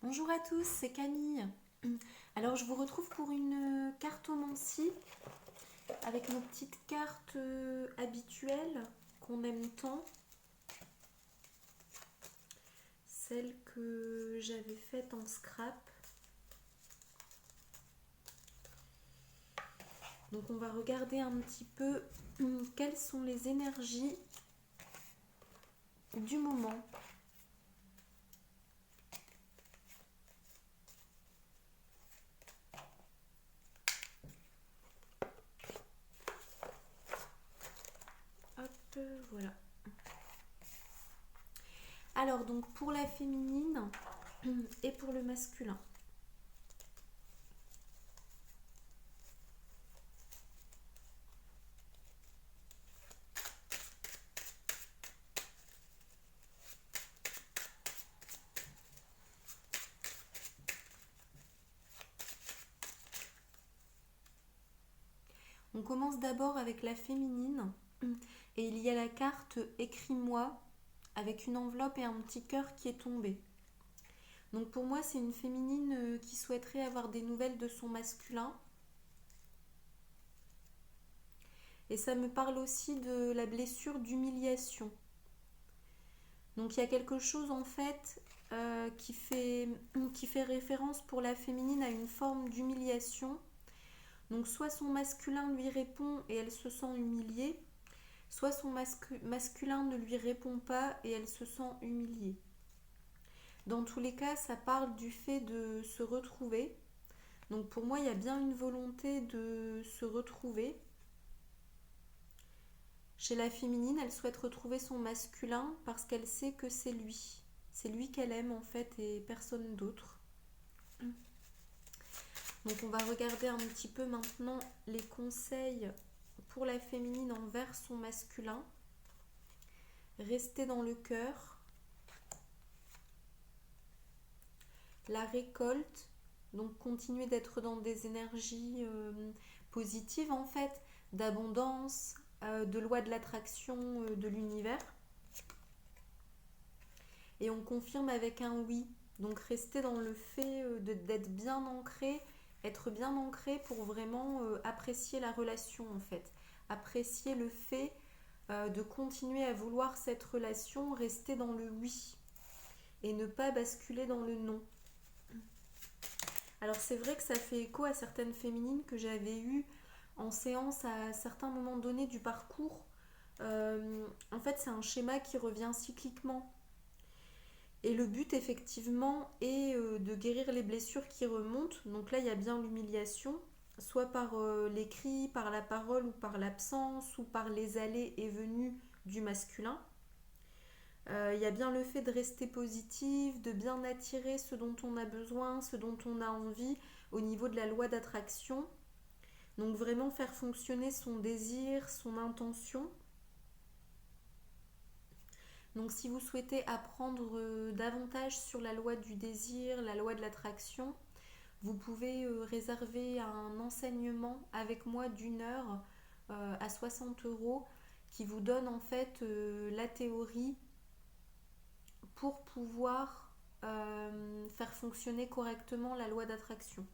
Bonjour à tous, c'est Camille. Alors je vous retrouve pour une cartomancie avec nos petites cartes habituelles qu'on aime tant. Celles que j'avais faites en scrap. Donc on va regarder un petit peu quelles sont les énergies du moment. Hop, voilà. Alors donc pour la féminine et pour le masculin. On commence d'abord avec la féminine et il y a la carte Écris-moi avec une enveloppe et un petit cœur qui est tombé. Donc pour moi, c'est une féminine qui souhaiterait avoir des nouvelles de son masculin. Et ça me parle aussi de la blessure d'humiliation. Donc il y a quelque chose en fait qui fait référence pour la féminine à une forme d'humiliation. Donc soit son masculin lui répond et elle se sent humiliée, soit son masculin ne lui répond pas et elle se sent humiliée. Dans tous les cas, ça parle du fait de se retrouver. Donc pour moi, il y a bien une volonté de se retrouver. Chez la féminine, elle souhaite retrouver son masculin parce qu'elle sait que c'est lui. C'est lui qu'elle aime en fait et personne d'autre. Donc on va regarder un petit peu maintenant les conseils pour la féminine envers son masculin. Rester dans le cœur. La récolte. Donc continuer d'être dans des énergies positives en fait, d'abondance, de loi de l'attraction de l'univers. Et on confirme avec un oui. Donc rester dans le fait d'être bien ancré, être bien ancré pour vraiment apprécier la relation en fait. Apprécier le fait de continuer à vouloir cette relation, rester dans le oui et ne pas basculer dans le non. Alors c'est vrai que ça fait écho à certaines féminines que j'avais eues en séance à certains moments donnés du parcours. En fait c'est un schéma qui revient cycliquement. Et le but effectivement est de guérir les blessures qui remontent. Donc là il y a bien l'humiliation, soit par l'écrit, par la parole ou par l'absence ou par les allées et venues du masculin. Il y a bien le fait de rester positive, de bien attirer ce dont on a besoin, ce dont on a envie au niveau de la loi d'attraction. Donc vraiment faire fonctionner son désir, son intention. Donc si vous souhaitez apprendre davantage sur la loi du désir, la loi de l'attraction, vous pouvez réserver un enseignement avec moi d'1 heure à 60 € qui vous donne en fait la théorie pour pouvoir faire fonctionner correctement la loi d'attraction.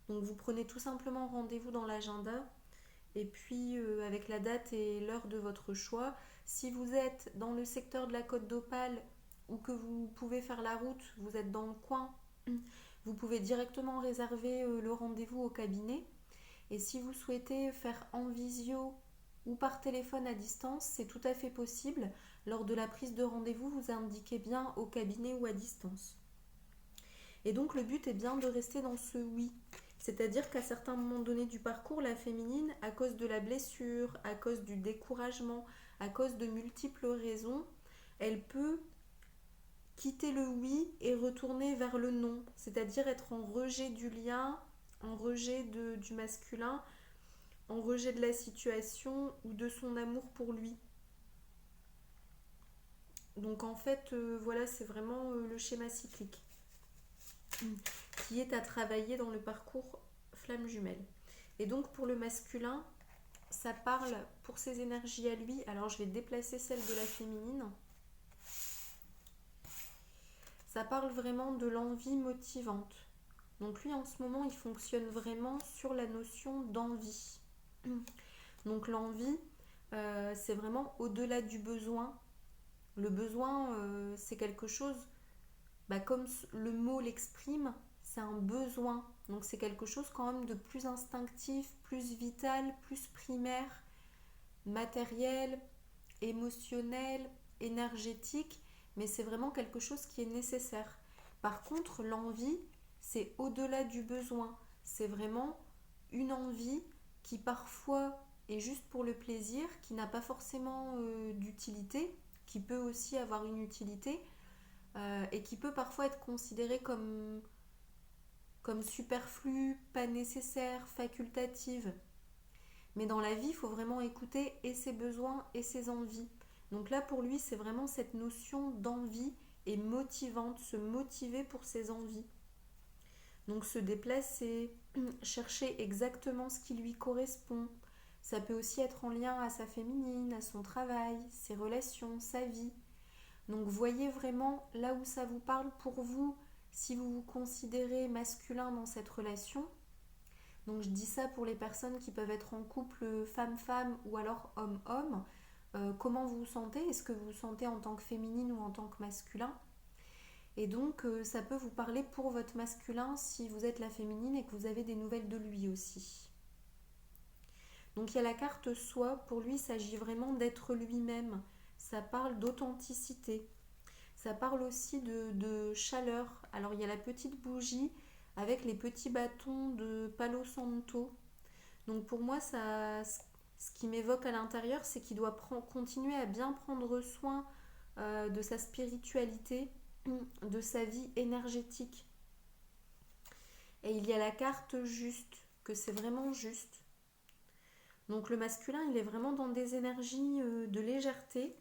Donc vous prenez tout simplement rendez-vous dans l'agenda et puis avec la date et l'heure de votre choix. Si vous êtes dans le secteur de la Côte d'Opale ou que vous pouvez faire la route, vous êtes dans le coin, vous pouvez directement réserver le rendez-vous au cabinet. Et si vous souhaitez faire en visio ou par téléphone à distance, c'est tout à fait possible. Lors de la prise de rendez-vous, vous indiquez bien au cabinet ou à distance. Et donc le but est bien de rester dans ce oui. C'est-à-dire qu'à certains moments donnés du parcours, la féminine, à cause de la blessure, à cause du découragement, à cause de multiples raisons, elle peut quitter le oui et retourner vers le non. C'est-à-dire être en rejet du lien, en rejet du masculin, en rejet de la situation ou de son amour pour lui. Donc en fait, voilà, c'est vraiment le schéma cyclique qui est à travailler dans le parcours flamme jumelle. Et donc pour le masculin, ça parle pour ses énergies à lui. Alors je vais déplacer celle de la féminine. Ça parle vraiment de l'envie motivante. Donc lui, en ce moment, il fonctionne vraiment sur la notion d'envie. Donc l'envie, c'est vraiment au-delà du besoin. Le besoin, c'est quelque chose, comme le mot l'exprime, c'est un besoin. Donc c'est quelque chose quand même de plus instinctif, plus vital, plus primaire, matériel, émotionnel, énergétique, mais c'est vraiment quelque chose qui est nécessaire. Par contre, l'envie, c'est au-delà du besoin. C'est vraiment une envie qui parfois est juste pour le plaisir, qui n'a pas forcément d'utilité, qui peut aussi avoir une utilité et qui peut parfois être considérée comme superflue, pas nécessaire, facultative. Mais dans la vie, il faut vraiment écouter et ses besoins et ses envies. Donc là, pour lui, c'est vraiment cette notion d'envie et motivante, se motiver pour ses envies. Donc se déplacer, chercher exactement ce qui lui correspond. Ça peut aussi être en lien à sa féminine, à son travail, ses relations, sa vie. Donc voyez vraiment là où ça vous parle pour vous, si vous vous considérez masculin dans cette relation. Donc je dis ça pour les personnes qui peuvent être en couple femme-femme ou alors homme-homme. Comment vous vous sentez? Est-ce que vous vous sentez en tant que féminine ou en tant que masculin? Et donc ça peut vous parler pour votre masculin si vous êtes la féminine et que vous avez des nouvelles de lui aussi. Donc il y a la carte soi, pour lui il s'agit vraiment d'être lui-même. Ça parle d'authenticité. Ça parle aussi de chaleur. Alors il y a la petite bougie avec les petits bâtons de Palo Santo. Donc pour moi, ce qui m'évoque à l'intérieur, c'est qu'il doit continuer à bien prendre soin de sa spiritualité, de sa vie énergétique. Et il y a la carte juste, que c'est vraiment juste. Donc le masculin, il est vraiment dans des énergies de légèreté.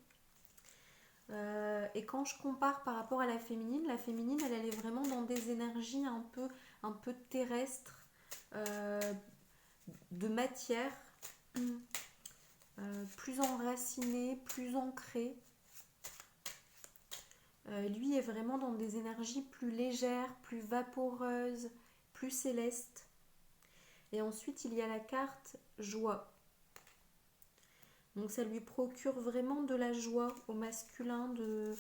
Et quand je compare par rapport à la féminine, elle est vraiment dans des énergies un peu terrestres, de matière, plus enracinée, plus ancrée. Lui est vraiment dans des énergies plus légères, plus vaporeuses, plus célestes. Et ensuite, il y a la carte joie. Donc ça lui procure vraiment de la joie au masculin de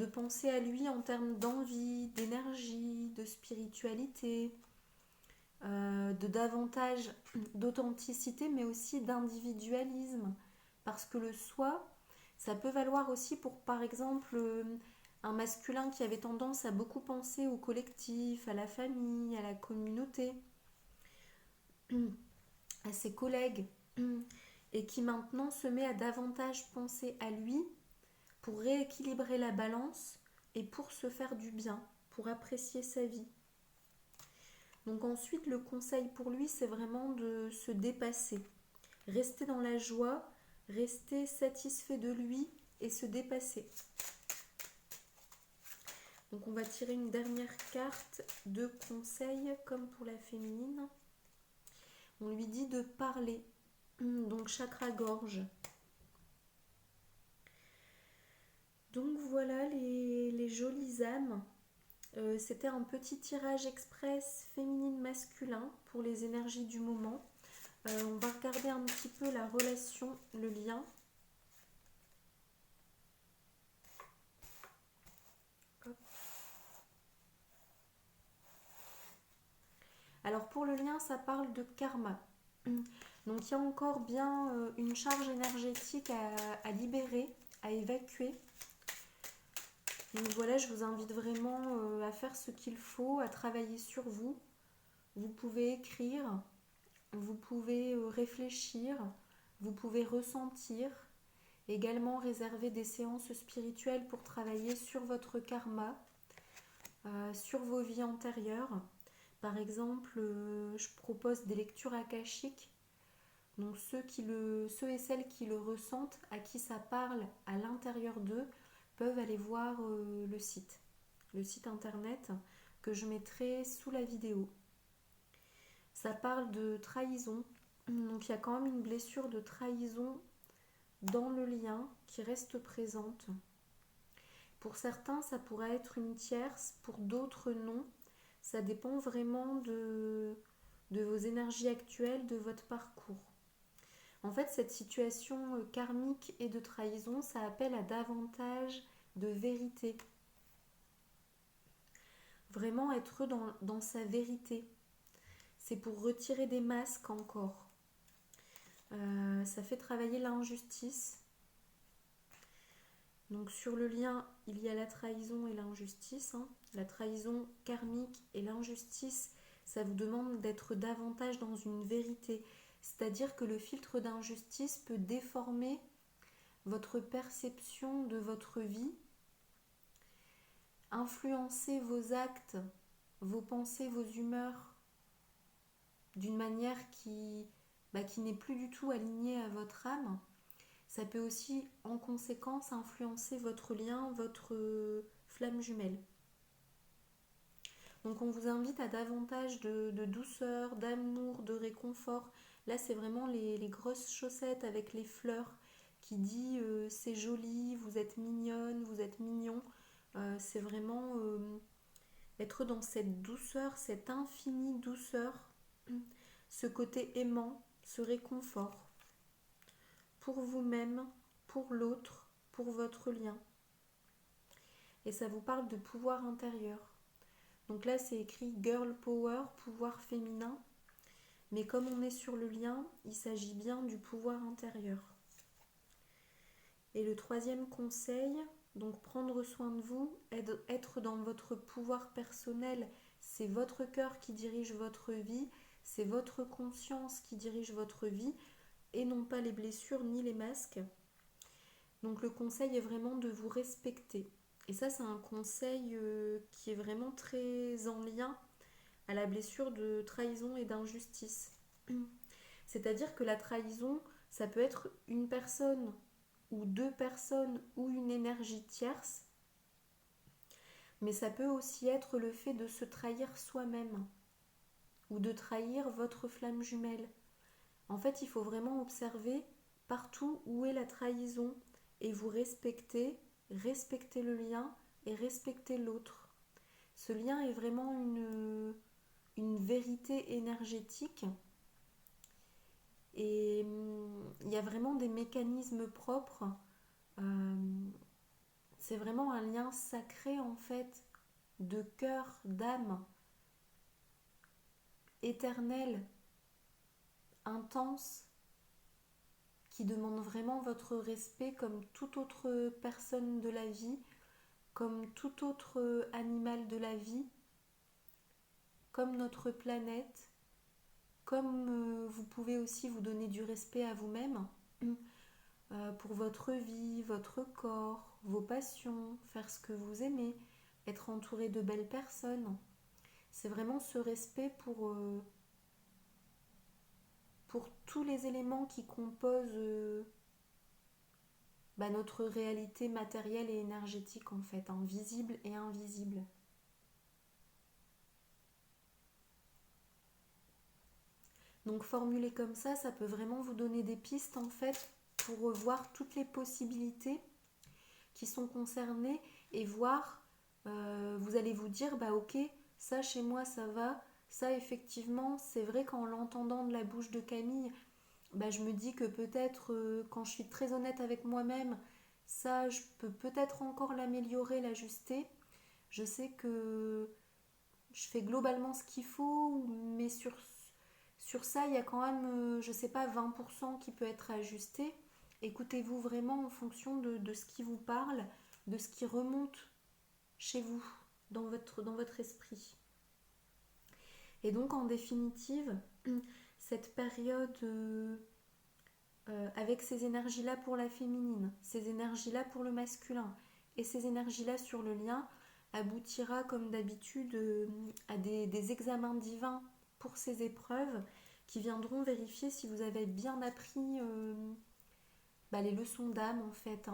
penser à lui en termes d'envie, d'énergie, de spiritualité, de davantage d'authenticité, mais aussi d'individualisme. Parce que le soi, ça peut valoir aussi pour, par exemple, un masculin qui avait tendance à beaucoup penser au collectif, à la famille, à la communauté, à ses collègues, et qui maintenant se met à davantage penser à lui pour rééquilibrer la balance et pour se faire du bien, pour apprécier sa vie. Donc ensuite, le conseil pour lui, c'est vraiment de se dépasser. Rester dans la joie, rester satisfait de lui et se dépasser. Donc on va tirer une dernière carte de conseil comme pour la féminine. On lui dit de parler. Donc chakra gorge. Donc voilà les jolies âmes. C'était un petit tirage express féminine-masculin pour les énergies du moment. On va regarder un petit peu la relation, le lien. Hop. Alors pour le lien, ça parle de karma. Donc il y a encore bien une charge énergétique à libérer, à évacuer. Donc voilà, je vous invite vraiment à faire ce qu'il faut, à travailler sur vous. Vous pouvez écrire, vous pouvez réfléchir, vous pouvez ressentir. Également réserver des séances spirituelles pour travailler sur votre karma, sur vos vies antérieures. Par exemple, je propose des lectures akashiques. Donc ceux et celles qui le ressentent, à qui ça parle à l'intérieur d'eux, peuvent aller voir le site internet que je mettrai sous la vidéo. Ça parle de trahison. Donc il y a quand même une blessure de trahison dans le lien qui reste présente. Pour certains, ça pourrait être une tierce, pour d'autres, non. Ça dépend vraiment de vos énergies actuelles, de votre parcours. En fait, cette situation karmique et de trahison, ça appelle à davantage de vérité. Vraiment être dans sa vérité. C'est pour retirer des masques encore. Ça fait travailler l'injustice. Donc sur le lien, il y a la trahison et l'injustice. La trahison karmique et l'injustice, ça vous demande d'être davantage dans une vérité. C'est-à-dire que le filtre d'injustice peut déformer votre perception de votre vie, influencer vos actes, vos pensées, vos humeurs d'une manière qui n'est plus du tout alignée à votre âme. Ça peut aussi, en conséquence, influencer votre lien, votre flamme jumelle. Donc on vous invite à davantage de douceur, d'amour, de réconfort. Là, c'est vraiment les grosses chaussettes avec les fleurs qui dit c'est joli, vous êtes mignonne, vous êtes mignon. C'est vraiment être dans cette douceur, cette infinie douceur, ce côté aimant, ce réconfort pour vous-même, pour l'autre, pour votre lien. Et ça vous parle de pouvoir intérieur. Donc là, c'est écrit Girl Power, pouvoir féminin. Mais comme on est sur le lien, il s'agit bien du pouvoir intérieur. Et le troisième conseil, donc prendre soin de vous, être dans votre pouvoir personnel, c'est votre cœur qui dirige votre vie, c'est votre conscience qui dirige votre vie, et non pas les blessures ni les masques. Donc le conseil est vraiment de vous respecter. Et ça, c'est un conseil qui est vraiment très en lien à la blessure de trahison et d'injustice. C'est-à-dire que la trahison, ça peut être une personne ou deux personnes ou une énergie tierce, mais ça peut aussi être le fait de se trahir soi-même ou de trahir votre flamme jumelle. En fait, il faut vraiment observer partout où est la trahison et vous respecter le lien et respecter l'autre. Ce lien est vraiment une vérité énergétique et il y a vraiment des mécanismes propres. C'est vraiment un lien sacré en fait, de cœur, d'âme, éternel, intense, qui demande vraiment votre respect comme toute autre personne de la vie, comme tout autre animal de la vie, comme notre planète, comme vous pouvez aussi vous donner du respect à vous-même pour votre vie, votre corps, vos passions, faire ce que vous aimez, être entouré de belles personnes. C'est vraiment ce respect pour tous les éléments qui composent notre réalité matérielle et énergétique en fait, visible et invisible. Donc formulé comme ça peut vraiment vous donner des pistes en fait pour revoir toutes les possibilités qui sont concernées et voir, vous allez vous dire ok, ça chez moi ça va, ça effectivement c'est vrai qu'en l'entendant de la bouche de Camille, je me dis que peut-être quand je suis très honnête avec moi-même, ça je peux peut-être encore l'améliorer, l'ajuster. Je sais que je fais globalement ce qu'il faut, mais sur ça, il y a quand même, je sais pas, 20% qui peut être ajusté. Écoutez-vous vraiment en fonction de ce qui vous parle, de ce qui remonte chez vous, dans votre esprit. Et donc, en définitive, cette période avec ces énergies-là pour la féminine, ces énergies-là pour le masculin et ces énergies-là sur le lien aboutira comme d'habitude à des examens divins pour ces épreuves qui viendront vérifier si vous avez bien appris les leçons d'âme en fait.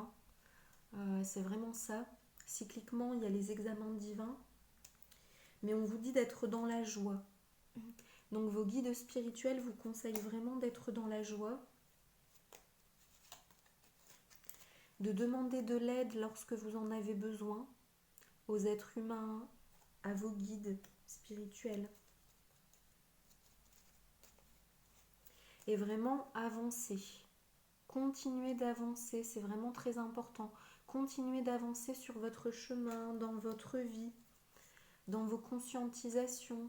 C'est vraiment ça. Cycliquement, il y a les examens divins. Mais on vous dit d'être dans la joie. Donc vos guides spirituels vous conseillent vraiment d'être dans la joie. de demander de l'aide lorsque vous en avez besoin, aux êtres humains, à vos guides spirituels. Et vraiment avancer. Continuez d'avancer, c'est vraiment très important. Continuez d'avancer sur votre chemin, dans votre vie, dans vos conscientisations.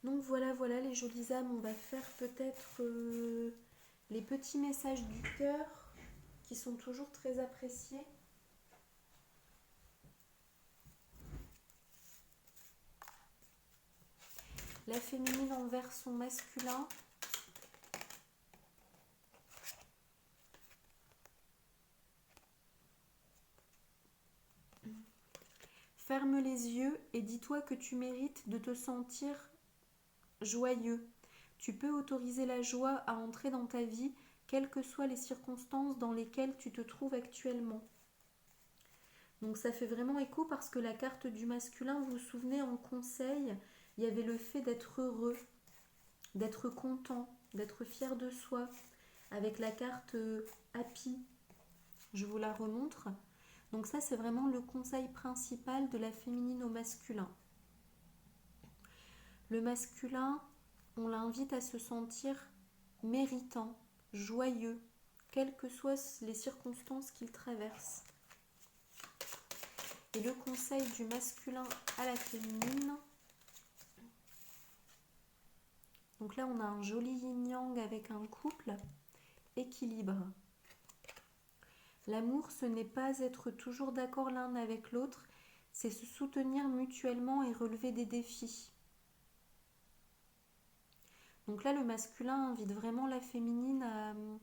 Donc voilà les jolies âmes, on va faire peut-être les petits messages du cœur qui sont toujours très appréciés. La féminine envers son masculin. Ferme les yeux et dis-toi que tu mérites de te sentir joyeux. Tu peux autoriser la joie à entrer dans ta vie, quelles que soient les circonstances dans lesquelles tu te trouves actuellement. Donc ça fait vraiment écho parce que la carte du masculin, vous vous souvenez, en conseil, il y avait le fait d'être heureux, d'être content, d'être fier de soi, avec la carte happy. Je vous la remontre. Donc ça, c'est vraiment le conseil principal de la féminine au masculin. Le masculin, on l'invite à se sentir méritant, joyeux, quelles que soient les circonstances qu'il traverse. Et le conseil du masculin à la féminine. Donc là, on a un joli yin-yang avec un couple, équilibre. L'amour, ce n'est pas être toujours d'accord l'un avec l'autre, c'est se soutenir mutuellement et relever des défis. Donc là, le masculin invite vraiment la féminine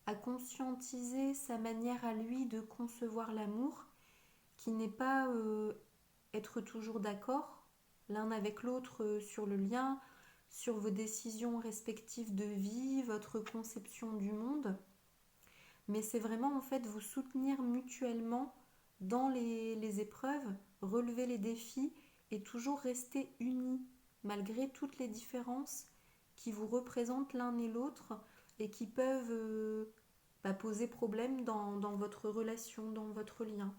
à conscientiser sa manière à lui de concevoir l'amour, qui n'est pas être toujours d'accord l'un avec l'autre sur le lien, sur vos décisions respectives de vie, votre conception du monde, mais c'est vraiment en fait vous soutenir mutuellement dans les épreuves, relever les défis et toujours rester unis malgré toutes les différences qui vous représentent l'un et l'autre et qui peuvent poser problème dans votre relation, dans votre lien.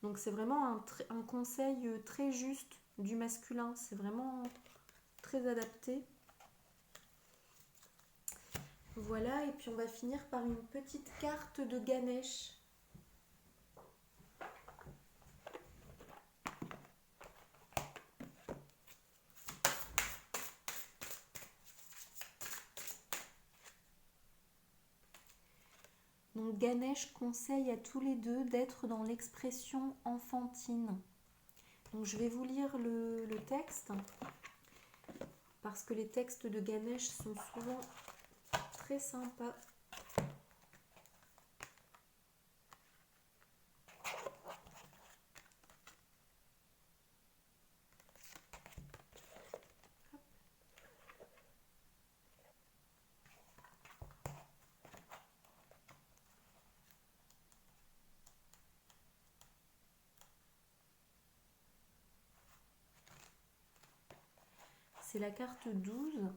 Donc c'est vraiment un conseil très juste du masculin, c'est vraiment très adapté. Voilà, et puis on va finir par une petite carte de Ganesh. Donc Ganesh conseille à tous les deux d'être dans l'expression enfantine. Donc je vais vous lire le texte, parce que les textes de Ganesh sont souvent très sympas. C'est la carte 12.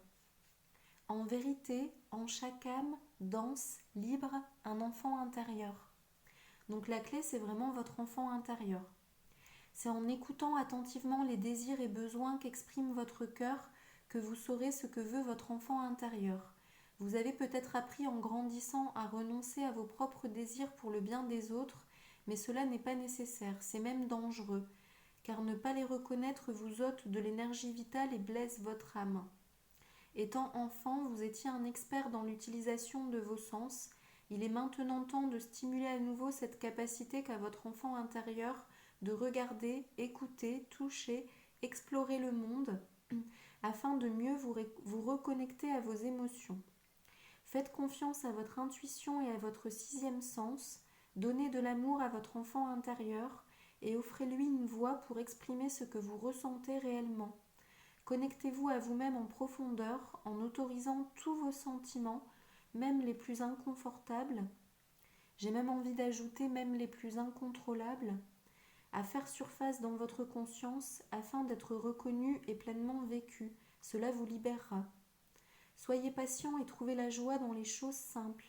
En vérité, en chaque âme danse libre un enfant intérieur. Donc la clé, c'est vraiment votre enfant intérieur. C'est en écoutant attentivement les désirs et besoins qu'exprime votre cœur que vous saurez ce que veut votre enfant intérieur. Vous avez peut-être appris en grandissant à renoncer à vos propres désirs pour le bien des autres, mais cela n'est pas nécessaire, c'est même dangereux, car ne pas les reconnaître vous ôte de l'énergie vitale et blesse votre âme. Étant enfant, vous étiez un expert dans l'utilisation de vos sens. Il est maintenant temps de stimuler à nouveau cette capacité qu'a votre enfant intérieur de regarder, écouter, toucher, explorer le monde, afin de mieux vous reconnecter à vos émotions. Faites confiance à votre intuition et à votre sixième sens, donnez de l'amour à votre enfant intérieur et offrez-lui une voix pour exprimer ce que vous ressentez réellement. Connectez-vous à vous-même en profondeur en autorisant tous vos sentiments, même les plus inconfortables, j'ai même envie d'ajouter même les plus incontrôlables, à faire surface dans votre conscience afin d'être reconnu et pleinement vécu. Cela vous libérera. Soyez patient et trouvez la joie dans les choses simples.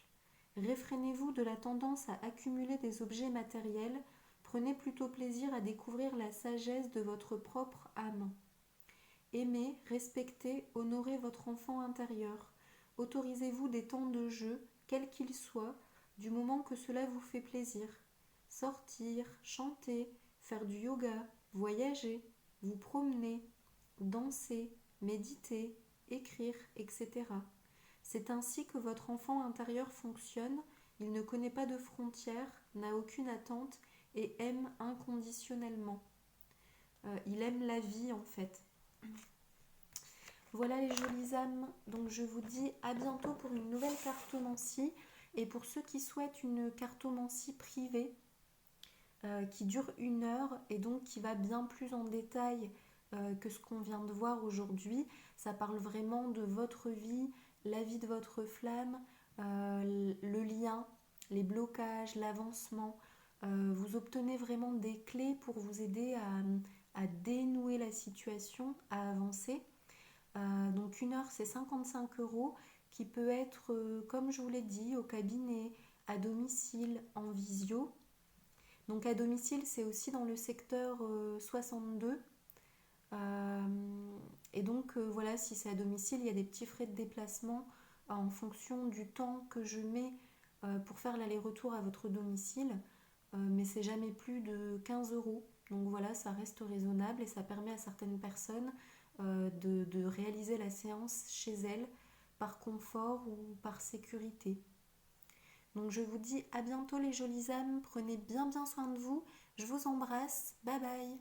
Réfrénez-vous de la tendance à accumuler des objets matériels. Prenez plutôt plaisir à découvrir la sagesse de votre propre âme. Aimez, respectez, honorez votre enfant intérieur. Autorisez-vous des temps de jeu, quels qu'ils soient, du moment que cela vous fait plaisir. Sortir, chanter, faire du yoga, voyager, vous promener, danser, méditer, écrire, etc. C'est ainsi que votre enfant intérieur fonctionne. Il ne connaît pas de frontières, n'a aucune attente et aime inconditionnellement. Il aime la vie en fait. Voilà les jolies âmes, donc je vous dis à bientôt pour une nouvelle cartomancie. Et pour ceux qui souhaitent une cartomancie privée qui dure 1 heure et donc qui va bien plus en détail que ce qu'on vient de voir aujourd'hui, ça parle vraiment de votre vie, la vie de votre flamme, le lien, les blocages, l'avancement. Vous obtenez vraiment des clés pour vous aider à dénouer la situation, à avancer. Donc 1 heure, c'est 55 € qui peut être, comme je vous l'ai dit, au cabinet, à domicile, en visio. Donc à domicile, c'est aussi dans le secteur 62. Et donc voilà, si c'est à domicile, il y a des petits frais de déplacement en fonction du temps que je mets pour faire l'aller-retour à votre domicile. Mais c'est jamais plus de 15 €. Donc voilà, ça reste raisonnable et ça permet à certaines personnes de réaliser la séance chez elles par confort ou par sécurité. Donc je vous dis à bientôt les jolies âmes, prenez bien soin de vous, je vous embrasse, bye bye.